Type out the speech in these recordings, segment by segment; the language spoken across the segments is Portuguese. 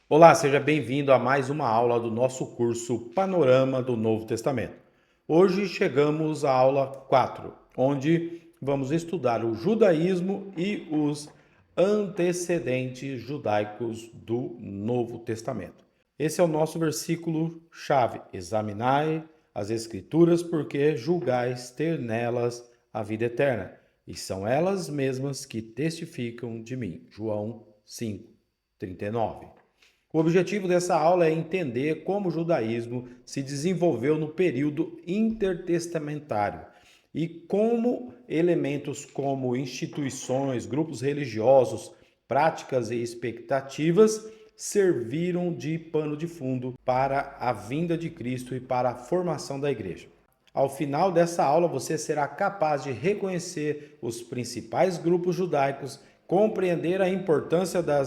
Olá, seja bem-vindo a mais uma aula do nosso curso Panorama do Novo Testamento. Hoje chegamos à aula 4, onde vamos estudar o judaísmo e os antecedentes judaicos do Novo Testamento. Esse é o nosso versículo-chave. Examinai as Escrituras, porque julgais ter nelas a vida eterna, e são elas mesmas que testificam de mim. João 5:39. O objetivo dessa aula é entender como o judaísmo se desenvolveu no período intertestamentário e como elementos como instituições, grupos religiosos, práticas e expectativas serviram de pano de fundo para a vinda de Cristo e para a formação da igreja. Ao final dessa aula, você será capaz de reconhecer os principais grupos judaicos, compreender a importância da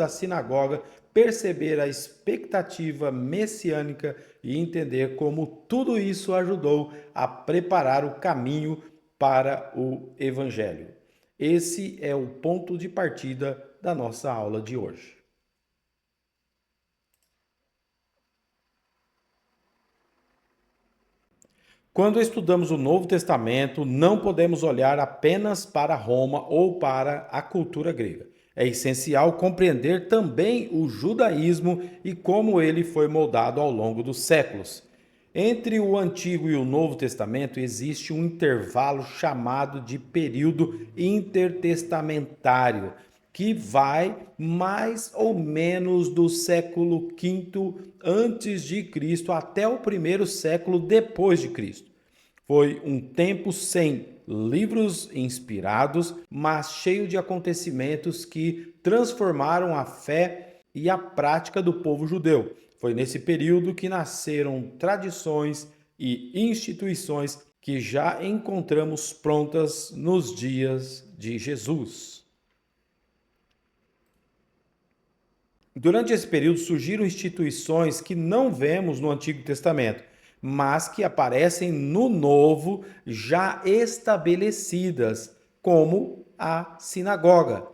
sinagoga, perceber a expectativa messiânica e entender como tudo isso ajudou a preparar o caminho para o Evangelho. Esse é o ponto de partida da nossa aula de hoje. Quando estudamos o Novo Testamento, não podemos olhar apenas para Roma ou para a cultura grega. É essencial compreender também o judaísmo e como ele foi moldado ao longo dos séculos. Entre o Antigo e o Novo Testamento existe um intervalo chamado de período intertestamentário, que vai mais ou menos do século V antes de Cristo até o primeiro século depois de Cristo. Foi um tempo sem livros inspirados, mas cheio de acontecimentos que transformaram a fé e a prática do povo judeu. Foi nesse período que nasceram tradições e instituições que já encontramos prontas nos dias de Jesus. Durante esse período surgiram instituições que não vemos no Antigo Testamento, mas que aparecem no Novo já estabelecidas, como a sinagoga.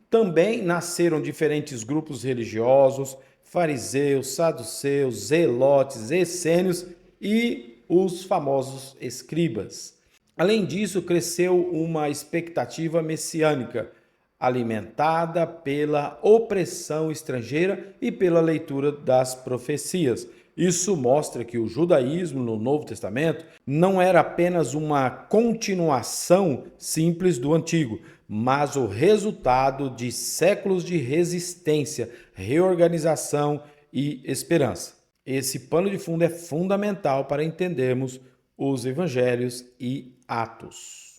Também nasceram diferentes grupos religiosos, fariseus, saduceus, zelotes, essênios e os famosos escribas. Além disso, cresceu uma expectativa messiânica, alimentada pela opressão estrangeira e pela leitura das profecias. Isso mostra que o judaísmo no Novo Testamento não era apenas uma continuação simples do Antigo, mas o resultado de séculos de resistência, reorganização e esperança. Esse pano de fundo é fundamental para entendermos os evangelhos e Atos.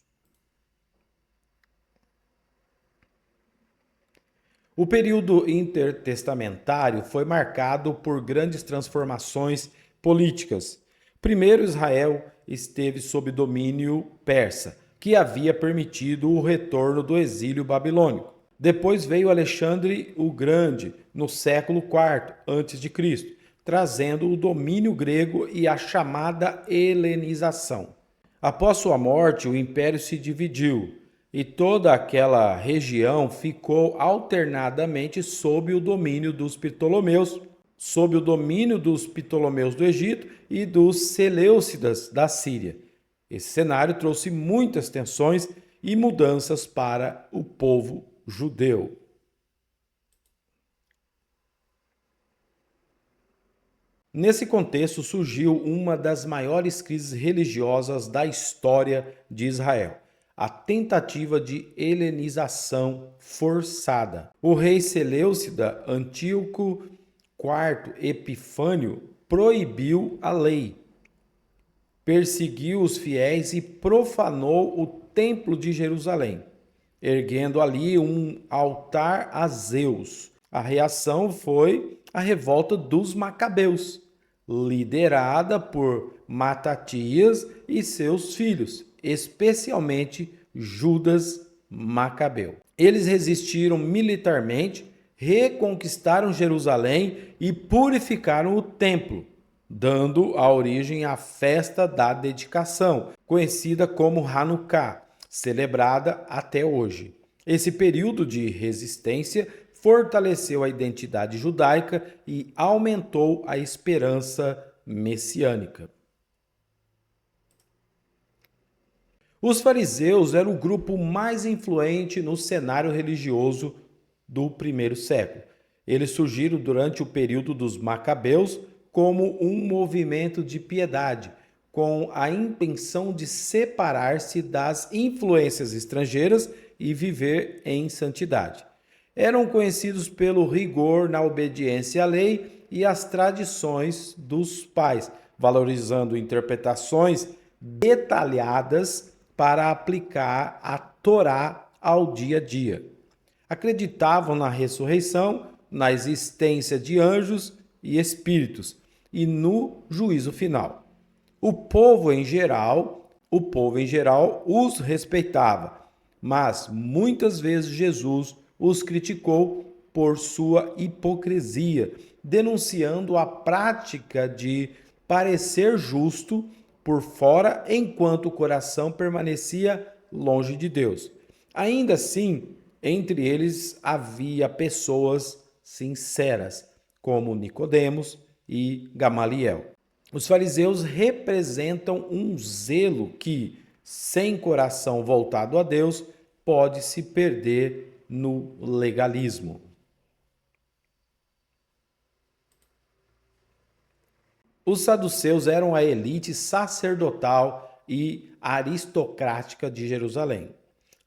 O período intertestamentário foi marcado por grandes transformações políticas. Primeiro, Israel esteve sob domínio persa, que havia permitido o retorno do exílio babilônico. Depois veio Alexandre o Grande, no século IV a.C., trazendo o domínio grego e a chamada helenização. Após sua morte, o império se dividiu e toda aquela região ficou alternadamente sob o domínio dos Ptolomeus, sob o domínio dos Ptolomeus do Egito e dos Seleucidas da Síria. Esse cenário trouxe muitas tensões e mudanças para o povo judeu. Nesse contexto surgiu uma das maiores crises religiosas da história de Israel, a tentativa de helenização forçada. O rei Seleucida Antíoco IV Epifânio proibiu a lei, perseguiu os fiéis e profanou o templo de Jerusalém, erguendo ali um altar a Zeus. A reação foi a revolta dos Macabeus, liderada por Matatias e seus filhos, especialmente Judas Macabeu. Eles resistiram militarmente, reconquistaram Jerusalém e purificaram o templo, dando a origem à festa da dedicação, conhecida como Hanukkah, celebrada até hoje. Esse período de resistência fortaleceu a identidade judaica e aumentou a esperança messiânica. Os fariseus eram o grupo mais influente no cenário religioso do primeiro século. Eles surgiram durante o período dos Macabeus como um movimento de piedade, com a intenção de separar-se das influências estrangeiras e viver em santidade. Eram conhecidos pelo rigor na obediência à lei e às tradições dos pais, valorizando interpretações detalhadas para aplicar a Torá ao dia a dia. Acreditavam na ressurreição, na existência de anjos e espíritos e no juízo final. O povo em geral os respeitava, mas muitas vezes Jesus os criticou por sua hipocrisia, denunciando a prática de parecer justo por fora, enquanto o coração permanecia longe de Deus. Ainda assim, entre eles havia pessoas sinceras, como Nicodemos e Gamaliel. Os fariseus representam um zelo que, sem coração voltado a Deus, pode se perder no legalismo. Os saduceus eram a elite sacerdotal e aristocrática de Jerusalém,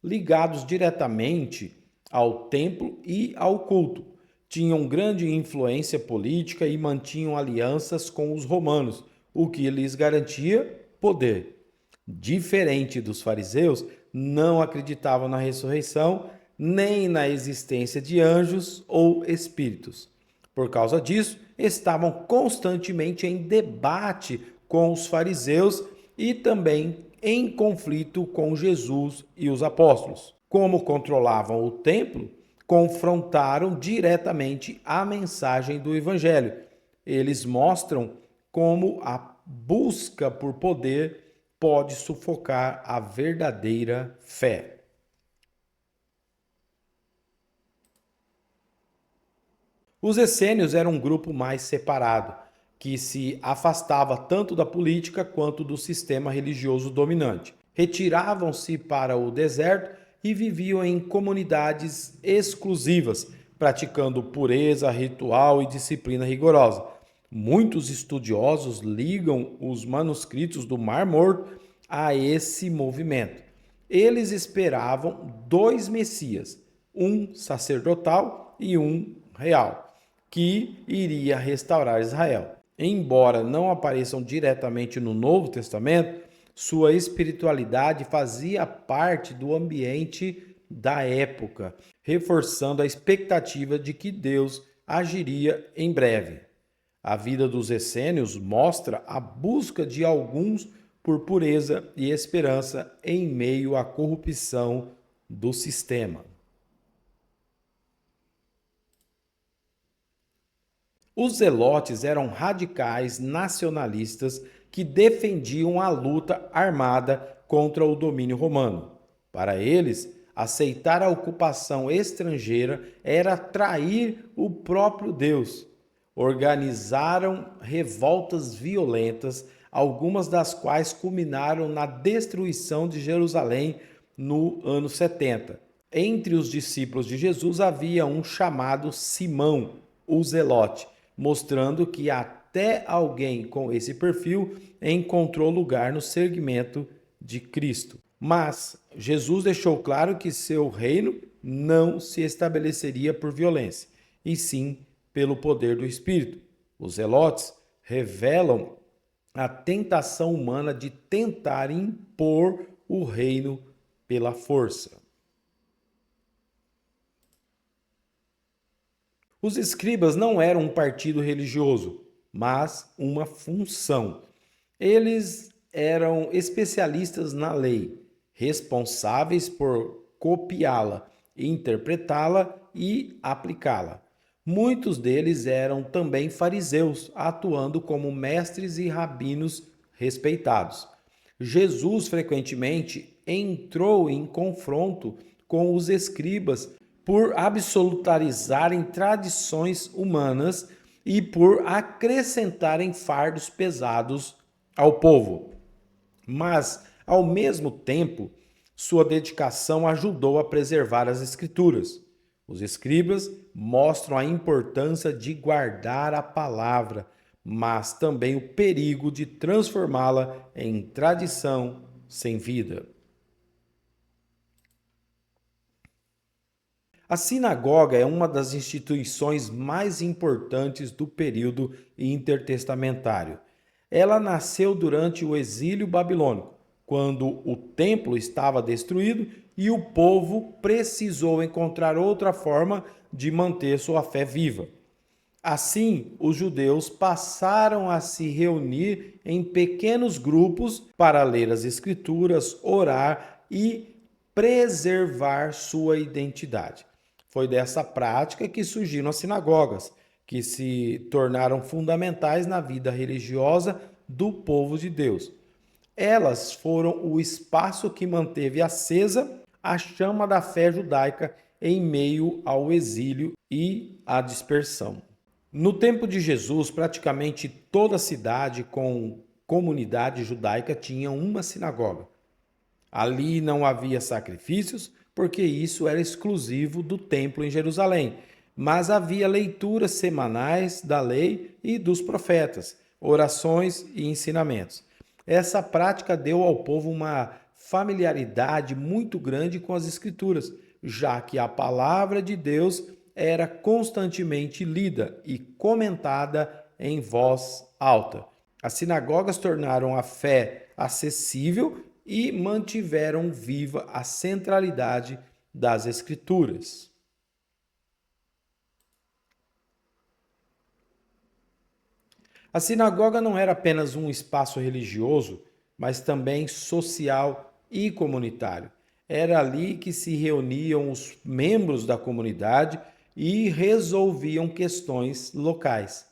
ligados diretamente ao templo e ao culto. Tinham grande influência política e mantinham alianças com os romanos, o que lhes garantia poder. Diferente dos fariseus, não acreditavam na ressurreição, nem na existência de anjos ou espíritos. Por causa disso, estavam constantemente em debate com os fariseus e também em conflito com Jesus e os apóstolos. Como controlavam o templo, confrontaram diretamente a mensagem do Evangelho. Eles mostram como a busca por poder pode sufocar a verdadeira fé. Os essênios eram um grupo mais separado, que se afastava tanto da política quanto do sistema religioso dominante. Retiravam-se para o deserto e viviam em comunidades exclusivas, praticando pureza ritual e disciplina rigorosa. Muitos estudiosos ligam os manuscritos do Mar Morto a esse movimento. Eles esperavam dois Messias, um sacerdotal e um real, que iria restaurar Israel. Embora não apareçam diretamente no Novo Testamento, sua espiritualidade fazia parte do ambiente da época, reforçando a expectativa de que Deus agiria em breve. A vida dos essênios mostra a busca de alguns por pureza e esperança em meio à corrupção do sistema. Os zelotes eram radicais nacionalistas que defendiam a luta armada contra o domínio romano. Para eles, aceitar a ocupação estrangeira era trair o próprio Deus. Organizaram revoltas violentas, algumas das quais culminaram na destruição de Jerusalém no ano 70. Entre os discípulos de Jesus havia um chamado Simão, o Zelote, mostrando que até alguém com esse perfil encontrou lugar no seguimento de Cristo. Mas Jesus deixou claro que seu reino não se estabeleceria por violência, e sim pelo poder do Espírito. Os zelotes revelam a tentação humana de tentar impor o reino pela força. Os escribas não eram um partido religioso, mas uma função. Eles eram especialistas na lei, responsáveis por copiá-la, interpretá-la e aplicá-la. Muitos deles eram também fariseus, atuando como mestres e rabinos respeitados. Jesus frequentemente entrou em confronto com os escribas por absolutarizarem tradições humanas e por acrescentarem fardos pesados ao povo. Mas, ao mesmo tempo, sua dedicação ajudou a preservar as Escrituras. Os escribas mostram a importância de guardar a palavra, mas também o perigo de transformá-la em tradição sem vida. A sinagoga é uma das instituições mais importantes do período intertestamentário. Ela nasceu durante o exílio babilônico, quando o templo estava destruído e o povo precisou encontrar outra forma de manter sua fé viva. Assim, os judeus passaram a se reunir em pequenos grupos para ler as Escrituras, orar e preservar sua identidade. Foi dessa prática que surgiram as sinagogas, que se tornaram fundamentais na vida religiosa do povo de Deus. Elas foram o espaço que manteve acesa a chama da fé judaica em meio ao exílio e à dispersão. No tempo de Jesus, praticamente toda cidade com comunidade judaica tinha uma sinagoga. Ali não havia sacrifícios, porque isso era exclusivo do templo em Jerusalém, mas havia leituras semanais da lei e dos profetas, orações e ensinamentos. Essa prática deu ao povo uma familiaridade muito grande com as Escrituras, já que a palavra de Deus era constantemente lida e comentada em voz alta. As sinagogas tornaram a fé acessível e mantiveram viva a centralidade das Escrituras. A sinagoga não era apenas um espaço religioso, mas também social e comunitário. Era ali que se reuniam os membros da comunidade e resolviam questões locais.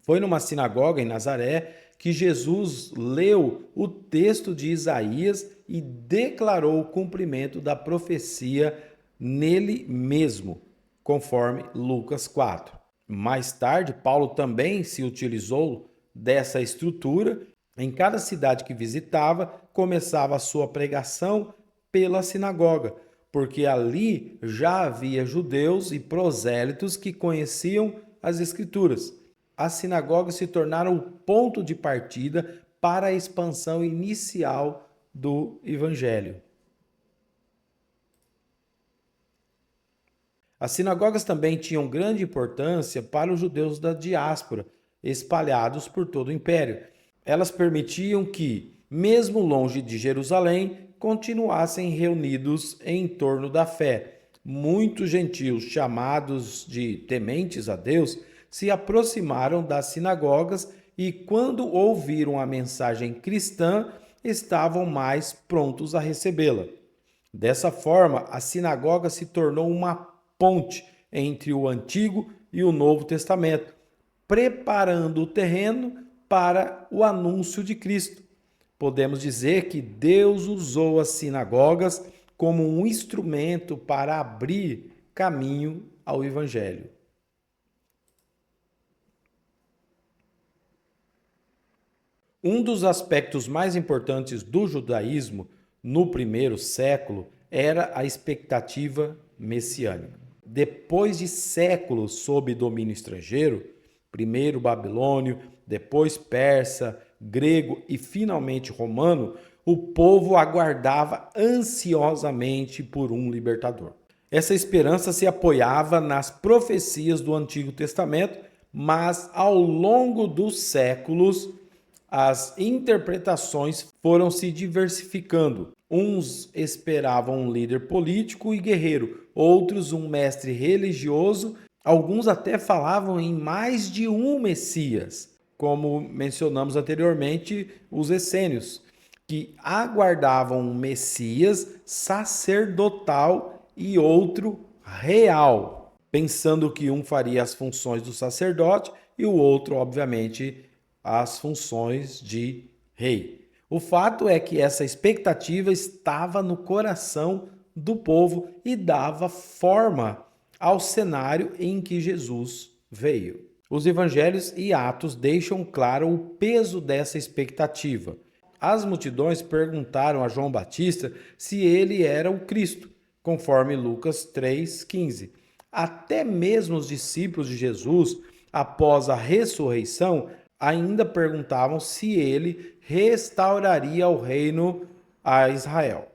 Foi numa sinagoga em Nazaré que Jesus leu o texto de Isaías e declarou o cumprimento da profecia nele mesmo, conforme Lucas 4. Mais tarde, Paulo também se utilizou dessa estrutura. Em cada cidade que visitava, começava a sua pregação pela sinagoga, porque ali já havia judeus e prosélitos que conheciam as Escrituras. As sinagogas se tornaram o ponto de partida para a expansão inicial do Evangelho. As sinagogas também tinham grande importância para os judeus da diáspora, espalhados por todo o império. Elas permitiam que, mesmo longe de Jerusalém, continuassem reunidos em torno da fé. Muitos gentios, chamados de tementes a Deus, se aproximaram das sinagogas e, quando ouviram a mensagem cristã, estavam mais prontos a recebê-la. Dessa forma, a sinagoga se tornou uma ponte entre o Antigo e o Novo Testamento, preparando o terreno para o anúncio de Cristo. Podemos dizer que Deus usou as sinagogas como um instrumento para abrir caminho ao Evangelho. Um dos aspectos mais importantes do judaísmo no primeiro século era a expectativa messiânica. Depois de séculos sob domínio estrangeiro, primeiro babilônio, depois persa, grego e finalmente romano, o povo aguardava ansiosamente por um libertador. Essa esperança se apoiava nas profecias do Antigo Testamento, mas ao longo dos séculos as interpretações foram se diversificando. Uns esperavam um líder político e guerreiro, outros um mestre religioso, alguns até falavam em mais de um Messias, como mencionamos anteriormente, os essênios, que aguardavam um Messias sacerdotal e outro real, pensando que um faria as funções do sacerdote e o outro, obviamente, as funções de rei. O fato é que essa expectativa estava no coração do povo e dava forma ao cenário em que Jesus veio. Os evangelhos e Atos deixam claro o peso dessa expectativa. As multidões perguntaram a João Batista se ele era o Cristo, conforme Lucas 3,15. Até mesmo os discípulos de Jesus, após a ressurreição, ainda perguntavam se ele restauraria o reino a Israel.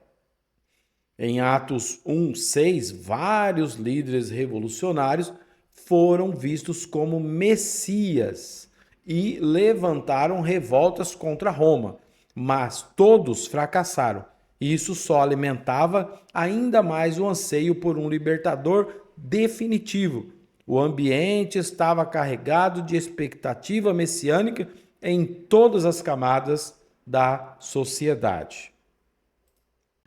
Em Atos 1:6, vários líderes revolucionários foram vistos como messias e levantaram revoltas contra Roma, mas todos fracassaram. Isso só alimentava ainda mais o anseio por um libertador definitivo. O ambiente estava carregado de expectativa messiânica em todas as camadas da sociedade.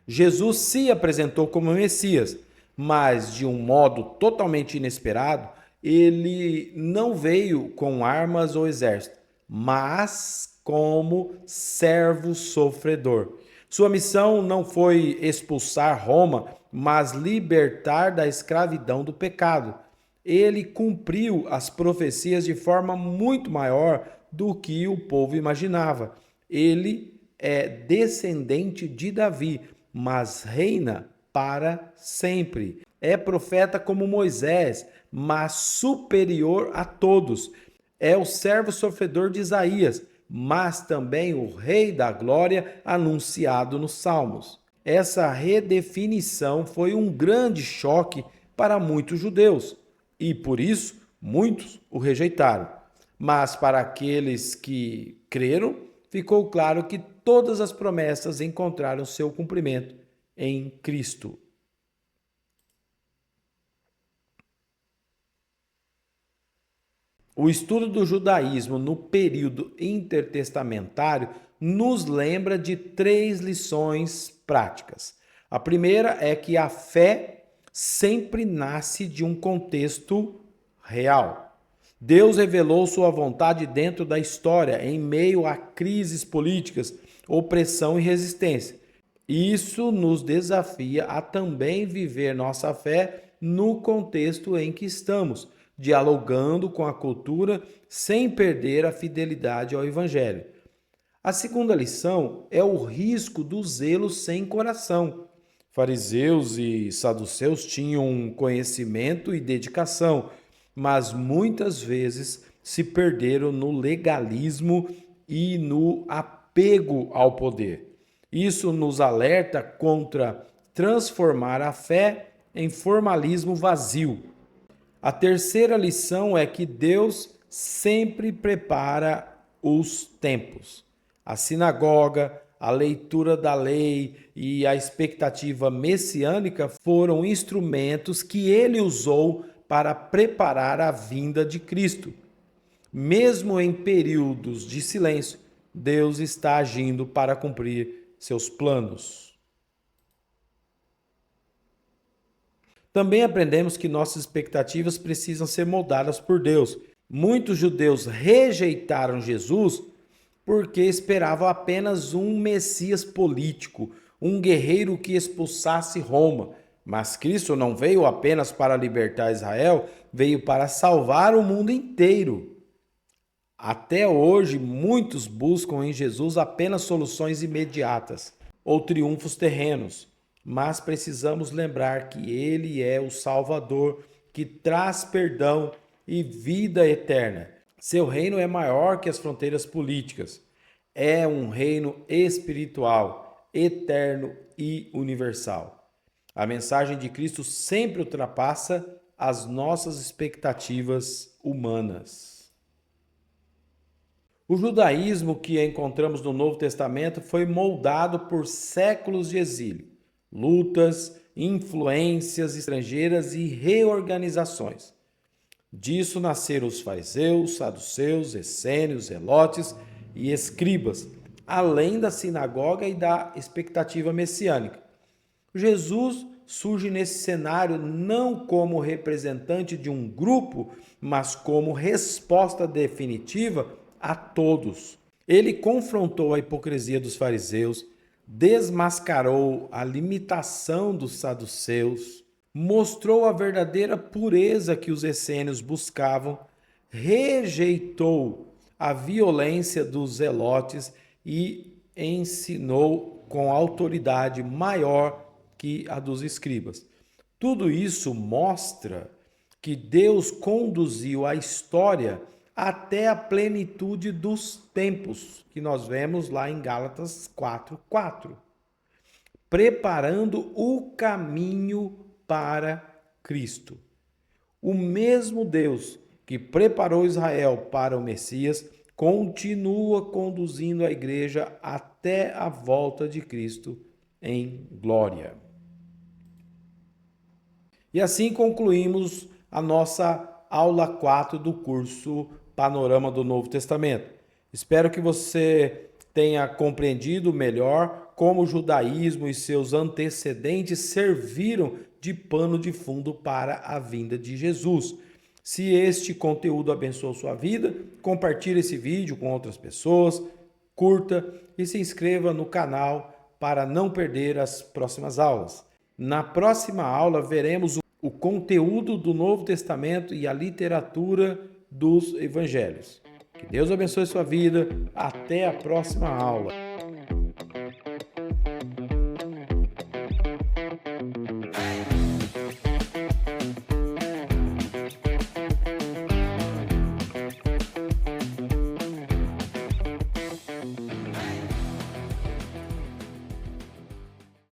Jesus se apresentou como Messias, mas de um modo totalmente inesperado. Ele não veio com armas ou exército, mas como servo sofredor. Sua missão não foi expulsar Roma, mas libertar da escravidão do pecado. Ele cumpriu as profecias de forma muito maior do que o povo imaginava. Ele é descendente de Davi, mas reina para sempre. É profeta como Moisés, mas superior a todos. É o servo sofredor de Isaías, mas também o Rei da Glória anunciado nos Salmos. Essa redefinição foi um grande choque para muitos judeus e, por isso, muitos o rejeitaram. Mas para aqueles que creram, ficou claro que todas as promessas encontraram seu cumprimento em Cristo. O estudo do judaísmo no período intertestamentário nos lembra de 3 lições práticas. A primeira é que a fé sempre nasce de um contexto real. Deus revelou sua vontade dentro da história, em meio a crises políticas, opressão e resistência. Isso nos desafia a também viver nossa fé no contexto em que estamos, dialogando com a cultura sem perder a fidelidade ao Evangelho. A segunda lição é o risco do zelo sem coração. Fariseus e saduceus tinham conhecimento e dedicação, mas muitas vezes se perderam no legalismo e no apego ao poder. Isso nos alerta contra transformar a fé em formalismo vazio. A terceira lição é que Deus sempre prepara os tempos. A sinagoga, a leitura da lei e a expectativa messiânica foram instrumentos que ele usou para preparar a vinda de Cristo. Mesmo em períodos de silêncio, Deus está agindo para cumprir seus planos. Também aprendemos que nossas expectativas precisam ser moldadas por Deus. Muitos judeus rejeitaram Jesus porque esperavam apenas um Messias político, um guerreiro que expulsasse Roma. Mas Cristo não veio apenas para libertar Israel, veio para salvar o mundo inteiro. Até hoje, muitos buscam em Jesus apenas soluções imediatas ou triunfos terrenos. Mas precisamos lembrar que Ele é o Salvador que traz perdão e vida eterna. Seu reino é maior que as fronteiras políticas. É um reino espiritual, eterno e universal. A mensagem de Cristo sempre ultrapassa as nossas expectativas humanas. O judaísmo que encontramos no Novo Testamento foi moldado por séculos de exílio, lutas, influências estrangeiras e reorganizações. Disso nasceram os fariseus, saduceus, essênios, zelotes e escribas, além da sinagoga e da expectativa messiânica. Jesus surge nesse cenário não como representante de um grupo, mas como resposta definitiva a todos. Ele confrontou a hipocrisia dos fariseus, desmascarou a limitação dos saduceus, mostrou a verdadeira pureza que os essênios buscavam, rejeitou a violência dos zelotes e ensinou com autoridade maior que a dos escribas. Tudo isso mostra que Deus conduziu a história até a plenitude dos tempos, que nós vemos lá em Gálatas 4:4, preparando o caminho para Cristo. O mesmo Deus que preparou Israel para o Messias continua conduzindo a igreja até a volta de Cristo em glória. E assim concluímos a nossa aula 4 do curso Panorama do Novo Testamento. Espero que você tenha compreendido melhor como o judaísmo e seus antecedentes serviram de pano de fundo para a vinda de Jesus. Se este conteúdo abençoou sua vida, compartilhe esse vídeo com outras pessoas, curta e se inscreva no canal para não perder as próximas aulas. Na próxima aula veremos o conteúdo do Novo Testamento e a literatura dos Evangelhos. Que Deus abençoe sua vida. Até a próxima aula.